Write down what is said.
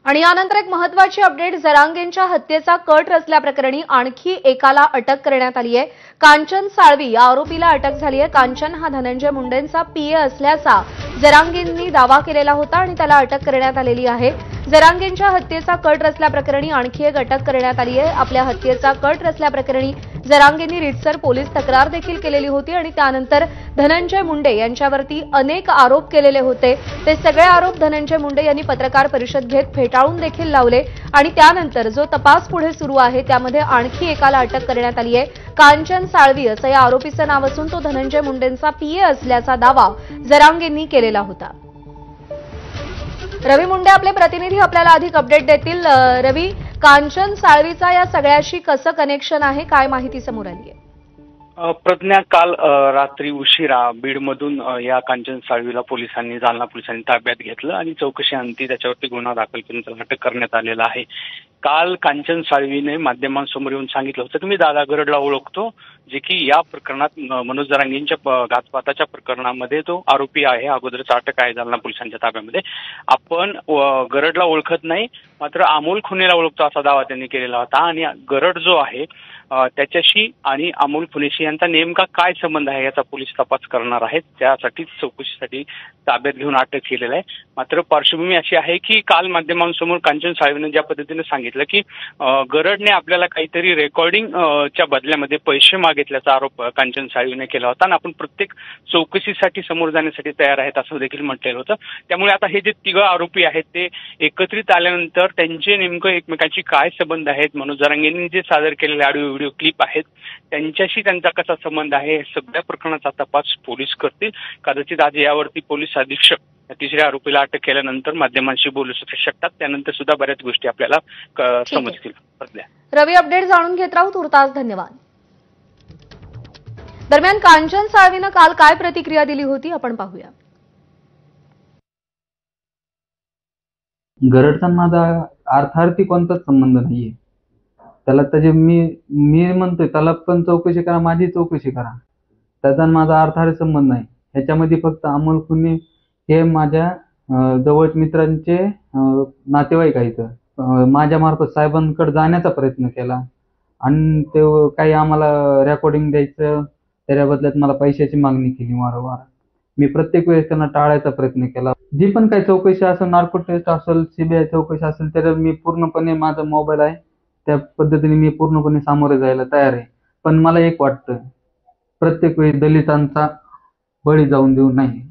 आणि यानंतर एक महत्त्वाची अपडेट, जरांगेंच्या हत्येचा कट रचल्याप्रकरणी आणखी एकाला अटक करण्यात आली आहे। कांचन साळवी या आरोपीला अटक झाली आहे। कांचन हा धनंजय मुंडेंचा पीए असल्याचा जरांगेंनी दावा केलेला होता आणि त्याला अटक करण्यात आलेली आहे। जरांगेंच्या हत्येचा कट रचल्याप्रकरणी आणखी एक अटक करण्यात आली आहे। आपल्या हत्येचा कट रचल्याप्रकरणी जरांगेंनी रितसर पोलीस तक्रार देखील केलेली होती आणि त्यानंतर धनंजय मुंडे यांच्यावरती अनेक आरोप केलेले होते। ते सगळे आरोप धनंजय मुंडे यांनी पत्रकार परिषद घेत फेटाळून देखील लावले आणि त्यानंतर जो तपास पुढे सुरू आहे त्यामध्ये आणखी एकाला अटक करण्यात आली आहे। कांचन साळवी असं या आरोपीचं नाव असून तो धनंजय मुंडेंचा पीए असल्याचा दावा जरांगेंनी केलेला होता। रवी मुंडे आपले प्रतिनिधी आपल्याला अधिक अपडेट देतील। रवी, कांचन साळवीचा या सगळ्याशी कसं कनेक्शन आहे, काय माहिती समोर आली आहे? प्रज्ञा, काल रात्री उशिरा बीडमधून या कांचन साळवीला जालना पोलिसांनी ताब्यात घेतलं आणि चौकशी अंती त्याच्यावरती गुन्हा दाखल करून त्याला अटक करण्यात आलेला आहे। काल कांचन साळवीने माध्यमांसमोर येऊन सांगितलं होतं की मी दादा गरडला ओळखतो, जे की या प्रकरणात मनोज जरांगेंच्या घातपाताच्या प्रकरणामध्ये तो आरोपी आहे, अगोदरच अटक आहे जालना पोलिसांच्या ताब्यामध्ये। आपण गरडला ओळखत नाही, मात्र अमोल खुनेला ओळखतो असा दावा त्यांनी केलेला होता। आणि गरड जो आहे त्याच्याशी आणि अमोल खुनेशी यांचा नेमका काय संबंध आहे याचा पोलीस तपास करणार आहेत। त्यासाठी चौकशीसाठी ताब्यात घेऊन अटक केलेला आहे। मात्र पार्श्वभूमी अशी आहे की काल माध्यमांसमोर कांचन साळवीने ज्या पद्धतीने सांगितलं की गरडने आपल्याला काहीतरी रेकॉर्डिंगच्या बदल्यामध्ये पैसे मागितल्याचा आरोप कांचन साळवीने केला होता आणि आपण प्रत्येक चौकशीसाठी समोर जाण्यासाठी तयार आहेत असं देखील म्हटलेलं होतं। त्यामुळे आता हे जे तिघं आरोपी आहेत ते एकत्रित आल्यानंतर त्यांचे नेमकं एकमेकांशी काय संबंध आहेत, मनोज जरांगेंनी जे सादर केलेले ऑडिओ क्लिप आहेत त्यांच्याशी त्यांचा कसा संबंध आहे, सगळ्या प्रकरणाचा तपास पोलीस करतील। कदाचित आज यावरती पोलीस अधीक्षक तिसऱ्या आरोपीला अटक केल्यानंतर माध्यमांशी बोलू शकतात, त्यानंतर सुद्धा बऱ्याच गोष्टी आपल्याला समजतील। रवी, अपडेट जाणून घेत राहू, तुर्तास धन्यवाद। दरम्यान कांचन साळवीनं काल काय प्रतिक्रिया दिली होती आपण पाहूया। गरडचा माझा अर्थार्थी कोणताच संबंध नाहीये। त्याला त्याचे मी म्हणतोय त्याला पण चौकशी करा, माझी चौकशी करा, त्याचा माझा अर्थार्थी संबंध नाही। ह्याच्यामध्ये फक्त अमोल खुने हे माझ्या जवळ मित्रांचे नातेवाईक आहेत। माझ्या मार्फत साहेबांकडे जाण्याचा प्रयत्न केला आणि ते काही आम्हाला रेकॉर्डिंग द्यायचं, त्याच्या बदल्यात मला पैशाची मागणी केली वारंवार। मी प्रत्येक वेळेस त्यांना टाळायचा प्रयत्न केला। जी पण काही चौकशी असेल, नार्को टेस्ट असेल, सीबीआय चौकशी असेल, त्याला मी पूर्णपणे, माझा मोबाईल आहे त्या पद्धतीने मी पूर्णपणे सामोरे जायला तयार आहे। पण मला एक वाटतं, प्रत्येक वेळी दलितांचा बळी जाऊन देऊ नाही।